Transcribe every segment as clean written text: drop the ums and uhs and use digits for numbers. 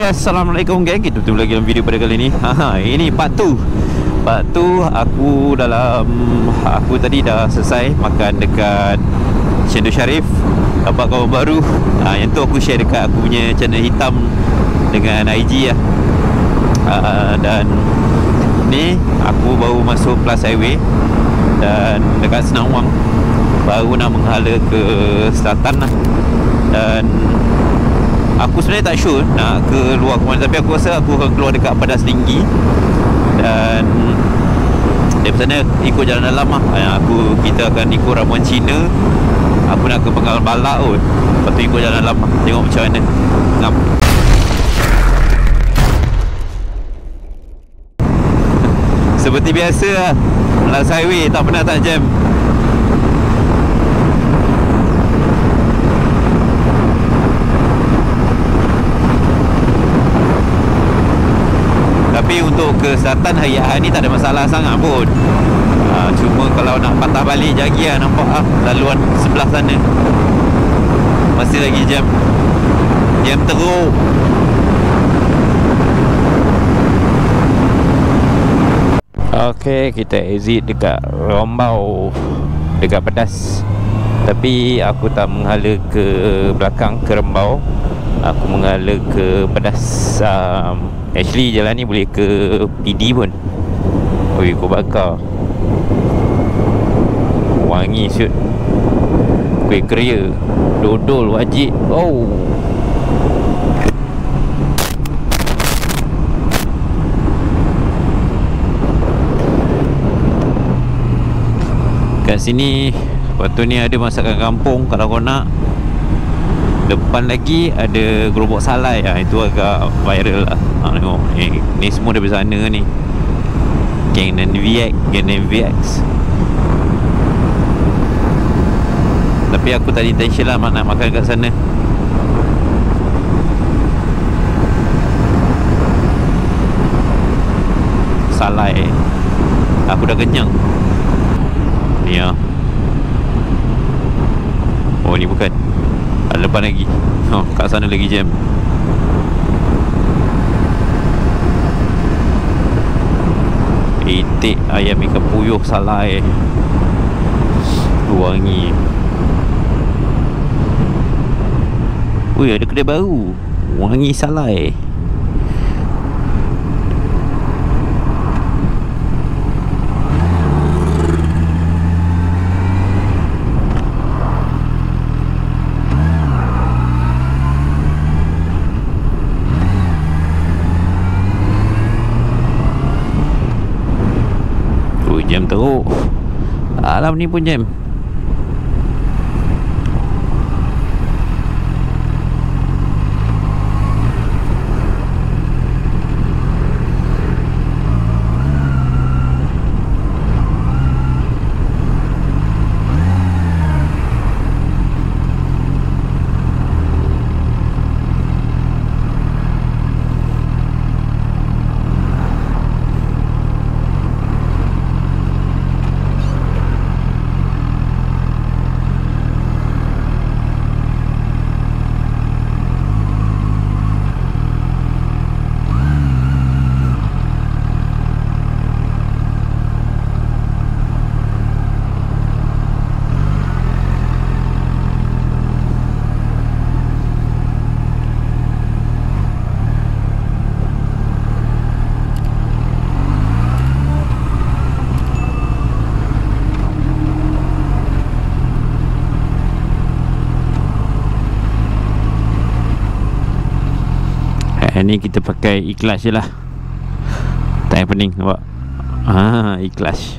Assalamualaikum geng. Kita bertemu lagi dalam video pada kali ni. Ini part 2. Part 2 aku tadi dah selesai makan dekat Cendol Sharif. Dapat kawan baru. Yang tu aku share dekat aku punya channel hitam dengan IG lah. Dan ni aku baru masuk Plus Highway dan dekat Senang Wang. Baru nak menghala ke selatan lah. Dan aku sebenarnya tak sure nak keluar ke mana, tapi aku rasa aku akan keluar dekat Padas Tinggi. Dan dari sana ikut jalan dalam lah. Kita akan ikut ramuan Cina. Aku nak ke Penggal Balak kot. Lepas tu ikut jalan dalam lah. Tengok macam mana. Ngam. Seperti biasa lah, Plus Highway tak pernah tak jam. Tapi untuk ke selatan hari ni tak ada masalah sangat pun. Cuma kalau nak patah balik Jagi lah, nampak lah laluan sebelah sana masih lagi jam teruk. Ok, kita exit dekat Rombau, dekat Pedas. Tapi aku tak menghala ke belakang, ke Rembau. Aku menghala ke Pedas. Actually jalan ni boleh ke PD pun. Oi, kau bakar wangi siut. Kuih keria, dodol wajib. Oh, kat sini lepas tu ni ada masakan kampung kalau kau nak. Depan lagi ada gerobak salai. Itu agak viral lah. Tengok ni semua dari sana ni. Gang NVX. Tapi aku tak intention lah nak makan kat sana. Salai, aku dah kenyang ni lah. Oh ni bukan, ada depan lagi. Kat sana lagi jam. Itik ayam ikan puyuh salai, wangi. Ui, ada kedai baru, wangi salai. Jam teruk. Alam ni pun jam. Ni kita pakai ikhlas je lah. Tak payah pening nampak. Ikhlas.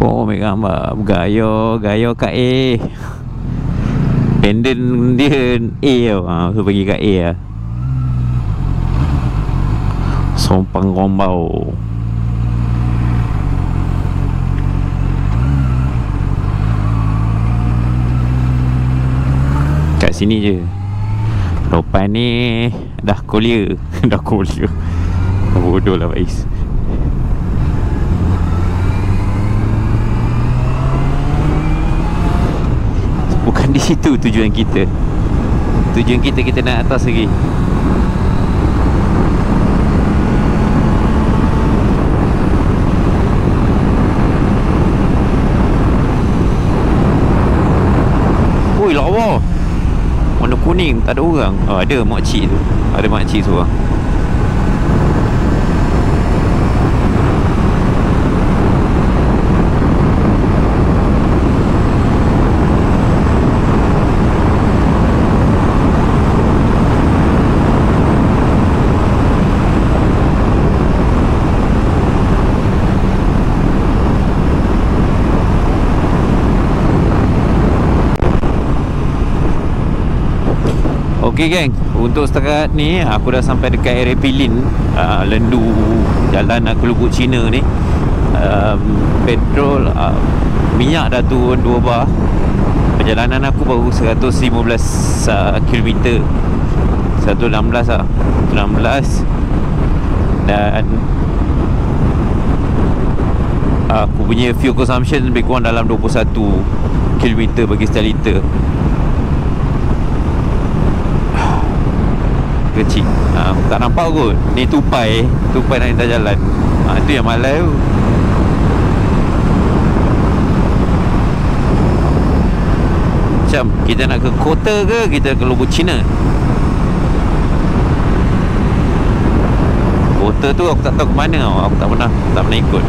Oh, mereka gambar Gaya kat A. Pendant dia A tau. So bagi kat A lah. Sompang Rombau. Kat sini je. Depan ni dah Kolia. Dah Kolia. Bodoh lah Faiz. Itu tujuan kita. Tujuan kita, kita naik atas lagi. Ui, lawa. Warna kuning, tak ada orang. Oh, ada makcik tu. Ada makcik seorang. Okey geng, untuk setakat ni aku dah sampai dekat area Pilin, Lendu, jalan ke Lubuk Cina ni. Petrol, minyak dah turun 2 bar. Perjalanan aku baru 115 km, 116 lah, 116. Dan aku punya fuel consumption lebih kurang dalam 21 km bagi setiap liter. Kecil, tak nampak kot. Ni tupai nak lintas jalan. Itu yang malai tu. Macam kita nak ke kota ke kita ke Lubuk Cina? Kota tu aku tak tahu ke mana. Aku tak pernah ikut.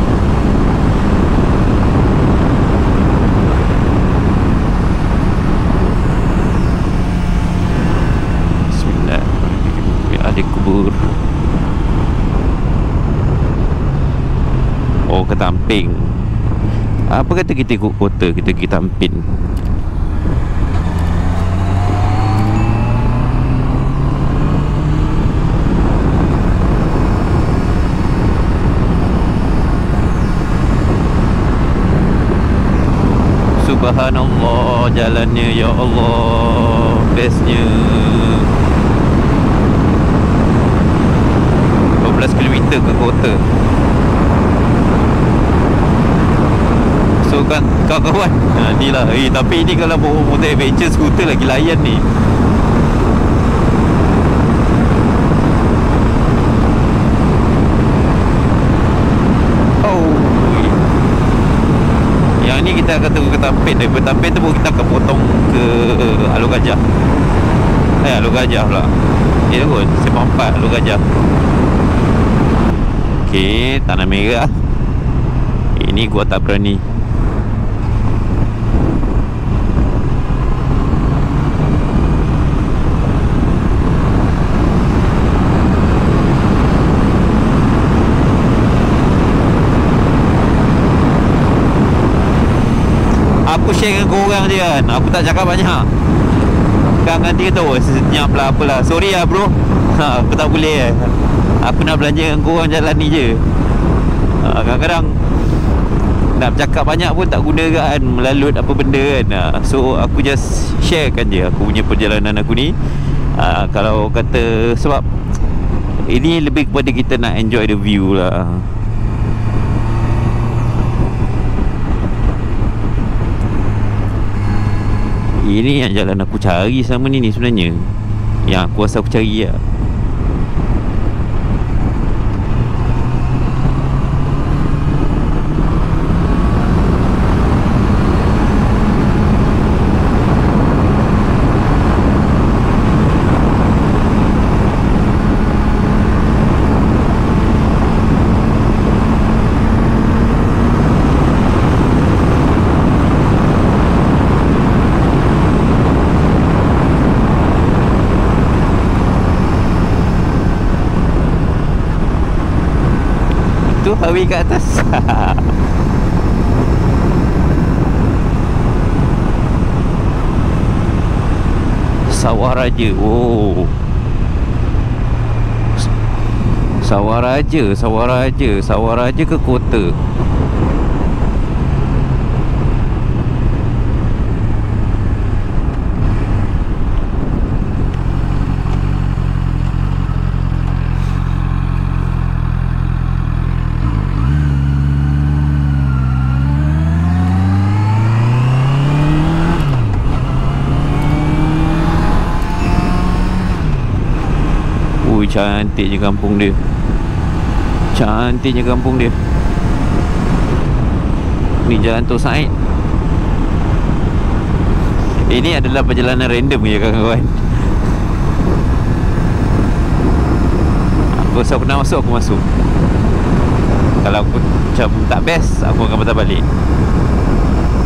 Ada kubur. Oh, ke Tamping. Apa kata kita ikut kota, kita pergi Tampin. Subhanallah, jalannya ya Allah, bestnya. 12 km ke kota. So kan kawan-kawan, ni lah. Tapi ni kalau bawa motor adventure, skuter lagi layan ni. Oh, yang ni kita akan tunggu ke Tampin. Dari Tampin tu baru kita akan potong ke Alor Gajah. Alor Gajah pula. Ya kot, Sembang 4 Alor Gajah. Okey, Tanah Merah. Ini gua tak berani. Aku share dengan korang je kan. Aku tak cakap banyak. Kan nanti tu senyap lah apalah. Sorry lah bro. Aku tak boleh. Aku nak belanja dengan korang jalan ni je. Kadang-kadang nak bercakap banyak pun tak guna kan, melalut apa benda kan. So aku just sharekan je aku punya perjalanan aku ni. Kalau kata, sebab ini lebih kepada kita nak enjoy the view lah. Ini yang jalan aku cari selama ni sebenarnya. Yang aku rasa aku cari lah. tu highway kat atas. Sawah Raja. Oh, Sawah Raja. Sawah Raja. Sawah Raja ke kota? cantiknya kampung dia. Cantiknya kampung dia. Ni Jalan Tok Said. Ini adalah perjalanan random je kawan-kawan. Aku rasa aku nak masuk, aku masuk. Kalau aku macam tak best, aku akan patah balik.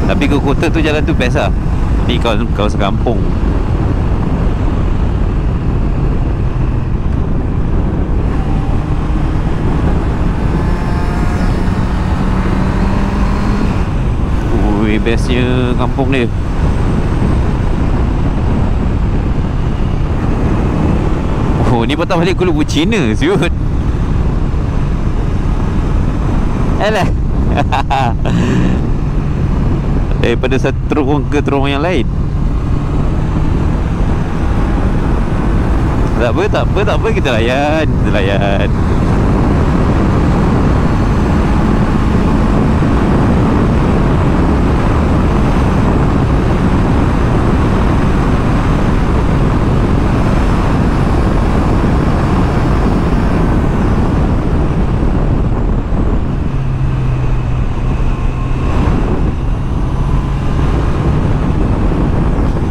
Tapi ke kota tu, jalan tu best lah. Ni kawasan kampung. Ui, bestnya kampung dia. Oh, ni patah balik Kuala Lumpur Cina siut. Alah. Daripada satu terowong ke terowong yang lain. Tak apa, kita layan.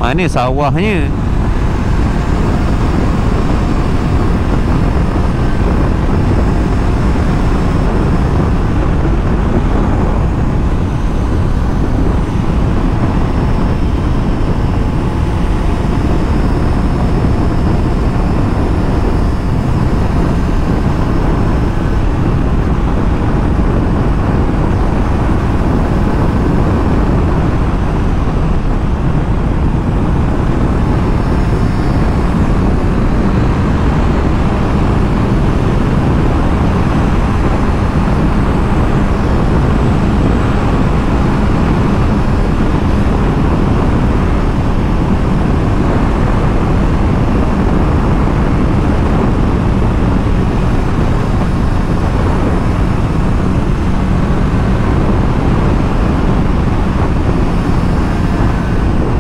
Mana sawahnya?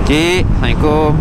Cik, Assalamualaikum.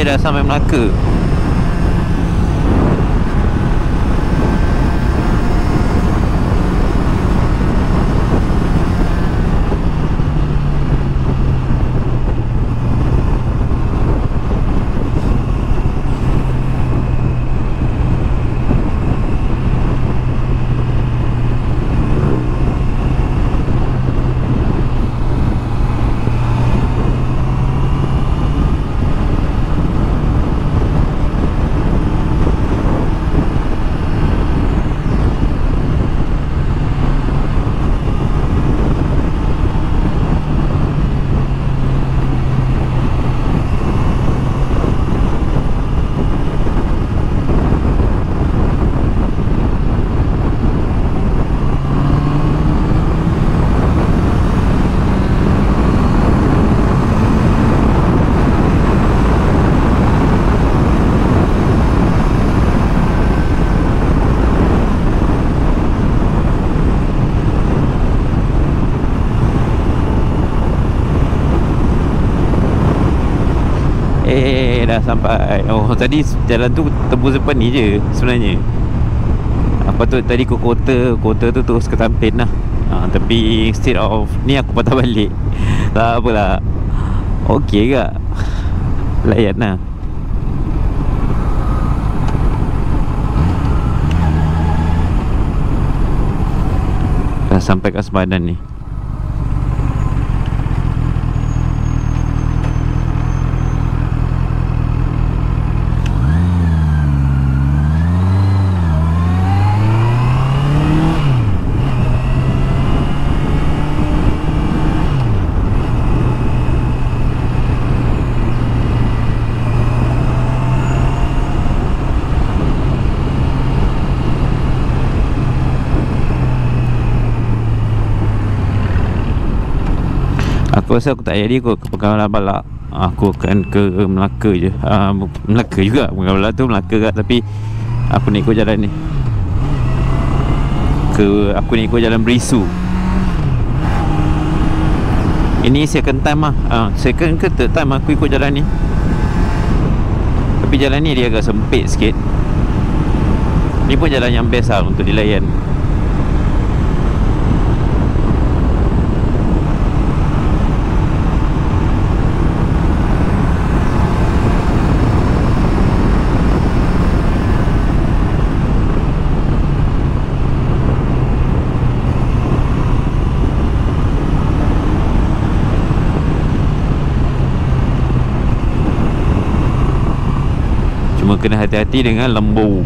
Dah sampai Melaka. Okay, dah sampai. Oh, tadi jalan tu tembus depan ni je sebenarnya. Apa tu tadi ke kota tu terus ke Tampin lah. Tapi instead of ni aku patah balik. Tak apalah. Okey ke? Layan lah. Dah sampai kat Sempadan ni. Aku rasa aku tak jadi aku ke Penggalan Balak. Aku akan ke Melaka je. Melaka juga. Penggalan Balak tu Melaka kat. Tapi aku nak ikut jalan ni. Aku nak ikut jalan Berisu. Ini second time lah. Second ke third time aku ikut jalan ni. Tapi jalan ni dia agak sempit sikit. Ni pun jalan yang best lah untuk dilayan. Cuma kena hati-hati dengan lembu.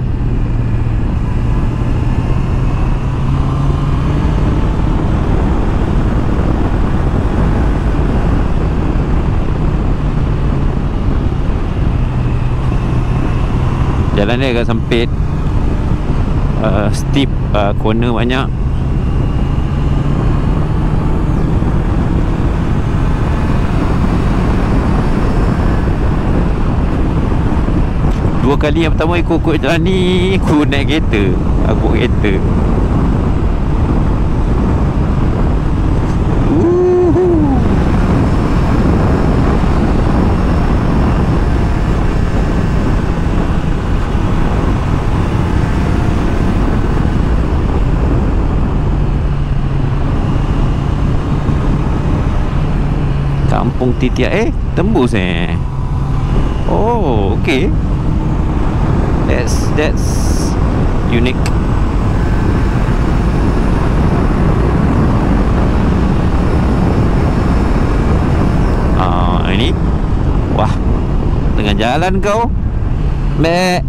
Jalan dia agak sempit, steep, corner banyak. Dua kali yang pertama ikut jalan ni aku naik kereta. Aku kereta. Kampung Titiak. Tembus Oh, okay. That's unique. Ini wah, tengah jalan kau. Mek.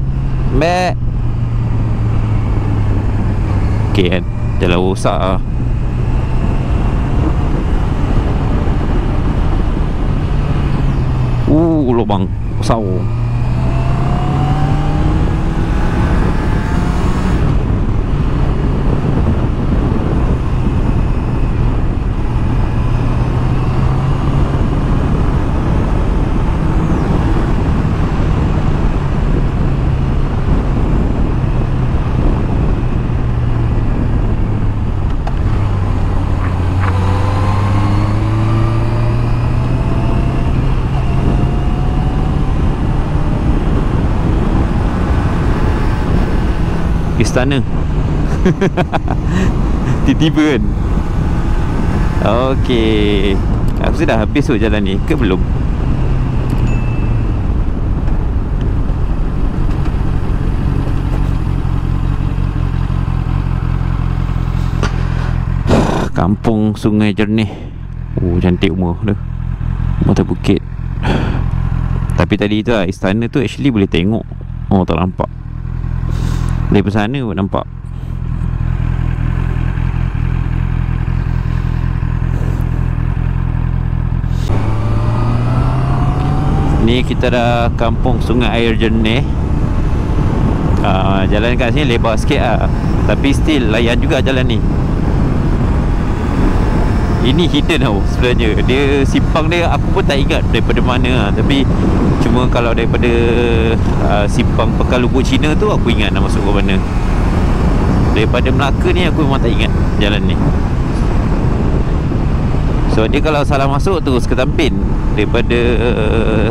Okay kan, jalan rosak lah. Lubang besar. Istana. Tiba-tiba kan. Okey. Aku sudah habis tu jalan ni ke belum? Kampung Sungai Jernih. Oh, cantik rumah tu. Mata bukit. Tapi tadi tu lah, istana tu actually boleh tengok. Oh, tak nampak. Dari sana pun nampak. Ni kita dah Kampung Sungai Air Jernih. Jalan kat sini lebar sikit lah. Tapi still layan juga jalan ni. Ini hidden tau sebenarnya. Dia simpang dia aku pun tak ingat daripada mana lah. Tapi cuma kalau daripada simpang Pekan Lubuk Cina tu aku ingat nak masuk ke mana. Daripada Melaka ni aku memang tak ingat jalan ni. So dia kalau salah masuk terus ke Tampin daripada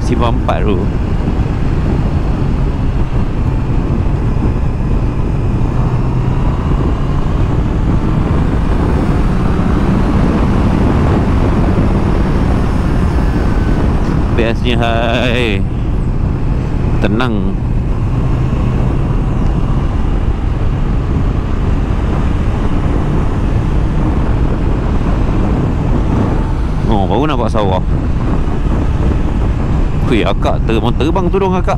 simpang 4 tu. bestnya hai. Tenang. Oh, baru nampak sawah. Hui, akak terbang tu dong akak.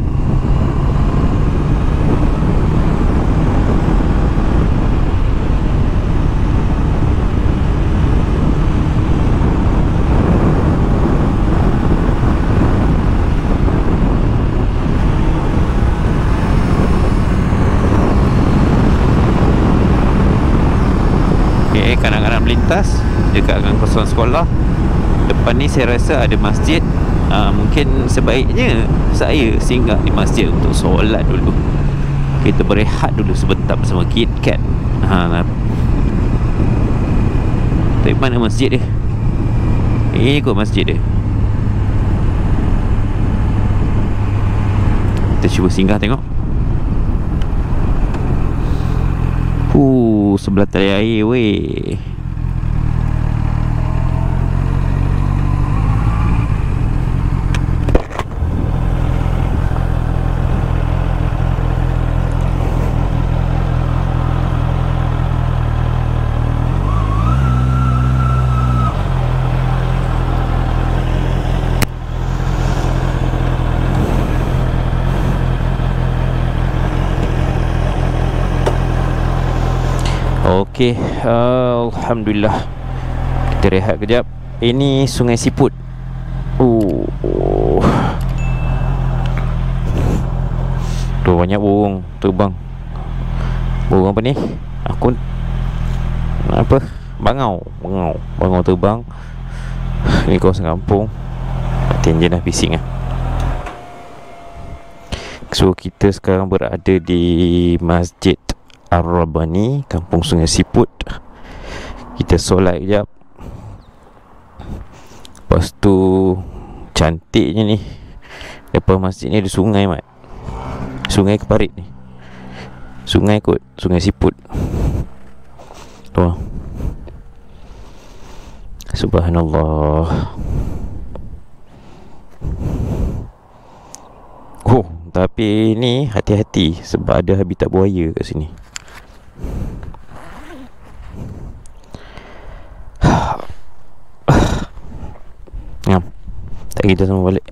Okay, kanak-kanak melintas dekat dengan kawasan sekolah. Depan ni saya rasa ada masjid. Mungkin sebaiknya saya singgah di masjid untuk solat dulu. Kita berehat dulu sebentar bersama KitKat. Tapi mana masjid dia? Ini kot masjid dia. Kita cuba singgah tengok. Sebelah tali air weh. Okey, alhamdulillah. Kita rehat kejap. Ini Sungai Siput. Tu banyak burung terbang. Burung apa ni? Aku apa? Bangau terbang. Ni kawasan kampung. Tinjau dah bising ah. So kita sekarang berada di Masjid Ar-Rabbani, Kampung Sungai Siput. Kita solat kejap. Lepas tu cantiknya ni, depan masjid ni ada sungai mat. Sungai Keparit ni. Sungai kot, Sungai Siput. Tu. Subhanallah. Oh, tapi ni hati-hati sebab ada habitat buaya kat sini. Ngam. Tak kita semua balik.